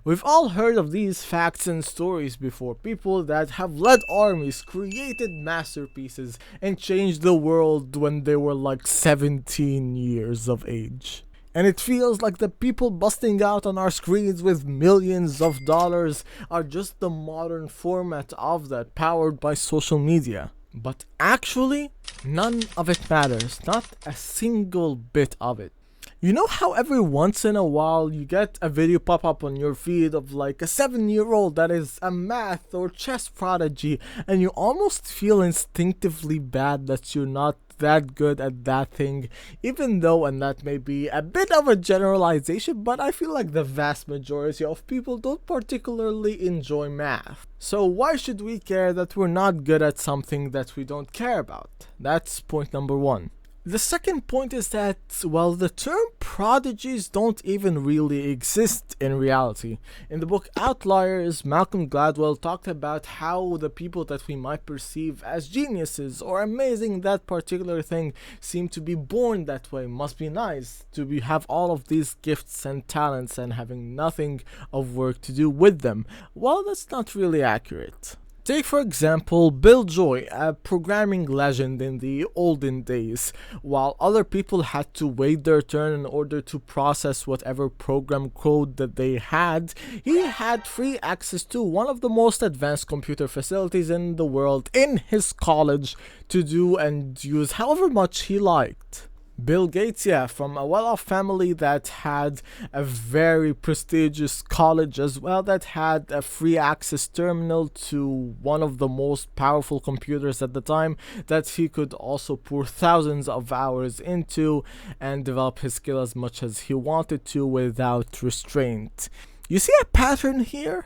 We've all heard of these facts and stories before. People that have led armies, created masterpieces, and changed the world when they were like 17 years of age. And it feels like the people busting out on our screens with millions of dollars are just the modern format of that, powered by social media. But actually, none of it matters. Not a single bit of it. You know how every once in a while you get a video pop up on your feed of like a 7-year-old that is a math or chess prodigy, and you almost feel instinctively bad that you're not that good at that thing, even though, and that may be a bit of a generalization, but I feel like the vast majority of people don't particularly enjoy math. So why should we care that we're not good at something that we don't care about? That's point number one. The second point is that, well, the term prodigies don't even really exist in reality. In the book Outliers, Malcolm Gladwell talked about how the people that we might perceive as geniuses or amazing in that particular thing seem to be born that way. Must be nice to have all of these gifts and talents and having nothing of work to do with them. Well, that's not really accurate. Take for example Bill Joy, a programming legend in the olden days. While other people had to wait their turn in order to process whatever program code that they had, he had free access to one of the most advanced computer facilities in the world in his college to do and use however much he liked. Bill Gates, from a well-off family that had a very prestigious college as well, that had a free access terminal to one of the most powerful computers at the time that he could also pour thousands of hours into and develop his skill as much as he wanted to without restraint. You see a pattern here?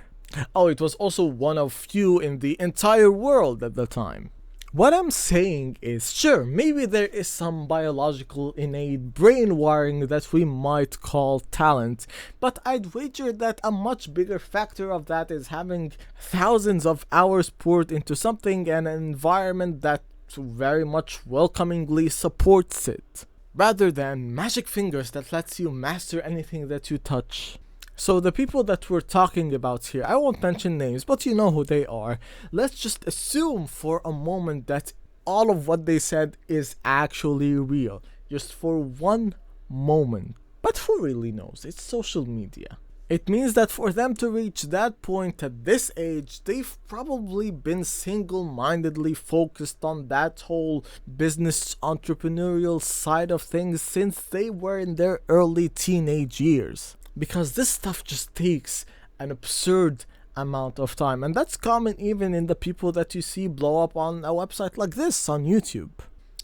Oh, it was also one of few in the entire world at the time. What I'm saying is, sure, maybe there is some biological innate brain wiring that we might call talent, but I'd wager that a much bigger factor of that is having thousands of hours poured into something and an environment that very much welcomingly supports it, rather than magic fingers that lets you master anything that you touch. So the people that we're talking about here, I won't mention names, but you know who they are. Let's just assume for a moment that all of what they said is actually real. Just for one moment. But who really knows? It's social media. It means that for them to reach that point at this age, they've probably been single-mindedly focused on that whole business entrepreneurial side of things since they were in their early teenage years. Because this stuff just takes an absurd amount of time, and that's common even in the people that you see blow up on a website like this on YouTube.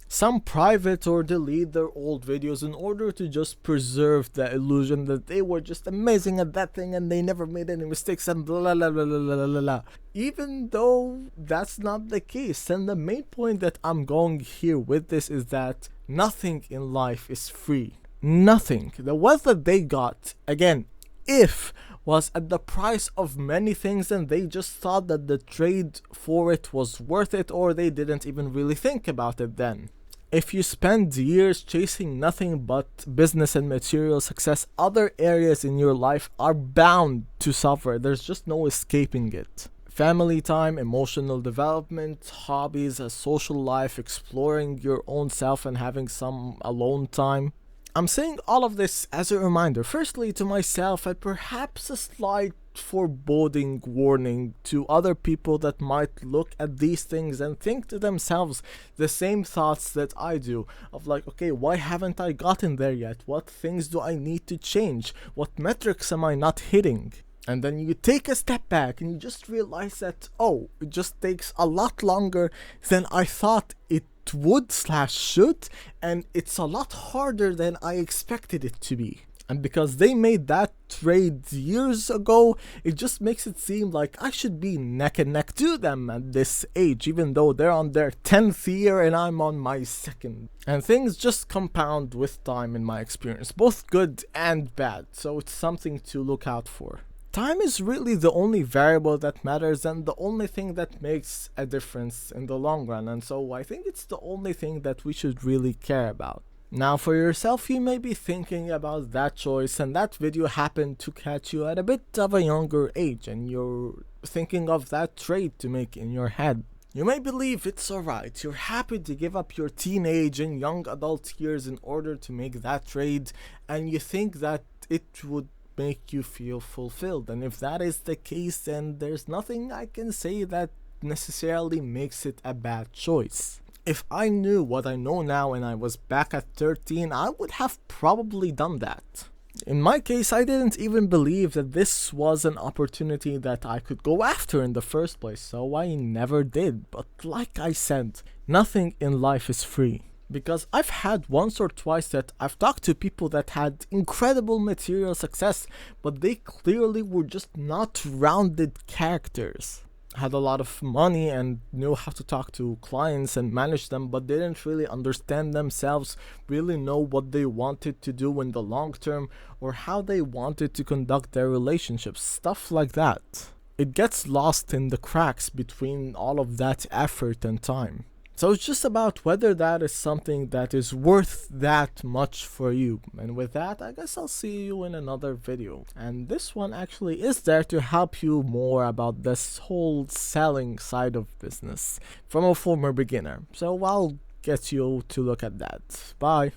Some private or delete their old videos in order to just preserve the illusion that they were just amazing at that thing and they never made any mistakes and blah blah blah blah blah blah blah. Even though that's not the case, and the main point that I'm going here with this is that nothing in life is free. Nothing. The wealth that they got, again, if was at the price of many things and they just thought that the trade for it was worth it, or they didn't even really think about it then. If you spend years chasing nothing but business and material success, other areas in your life are bound to suffer. There's just no escaping it. Family time, emotional development, hobbies, a social life, exploring your own self and having some alone time. I'm saying all of this as a reminder, firstly to myself, and perhaps a slight foreboding warning to other people that might look at these things and think to themselves the same thoughts that I do, of like, okay, why haven't I gotten there yet? What things do I need to change? What metrics am I not hitting? And then you take a step back and you just realize that, oh, it just takes a lot longer than I thought it would/should, and it's a lot harder than I expected it to be. And because they made that trade years ago, it just makes it seem like I should be neck and neck to them at this age, even though they're on their 10th year and I'm on my 2nd. And things just compound with time in my experience, both good and bad, so it's something to look out for. Time is really the only variable that matters and the only thing that makes a difference in the long run, and so I think it's the only thing that we should really care about. Now for yourself, you may be thinking about that choice, and that video happened to catch you at a bit of a younger age, and you're thinking of that trade to make in your head. You may believe it's alright, you're happy to give up your teenage and young adult years in order to make that trade, and you think that it would make you feel fulfilled. And if that is the case, then there's nothing I can say that necessarily makes it a bad choice. If I knew what I know now and I was back at 13, I would have probably done that. In my case, I didn't even believe that this was an opportunity that I could go after in the first place, so I never did. But like I said, nothing in life is free. Because I've had once or twice that I've talked to people that had incredible material success, but they clearly were just not rounded characters. Had a lot of money and knew how to talk to clients and manage them, but didn't really understand themselves, really know what they wanted to do in the long term, or how they wanted to conduct their relationships, stuff like that. It gets lost in the cracks between all of that effort and time. So it's just about whether that is something that is worth that much for you. And with that, I guess I'll see you in another video. And this one actually is there to help you more about this whole selling side of business from a former beginner. So I'll get you to look at that. Bye.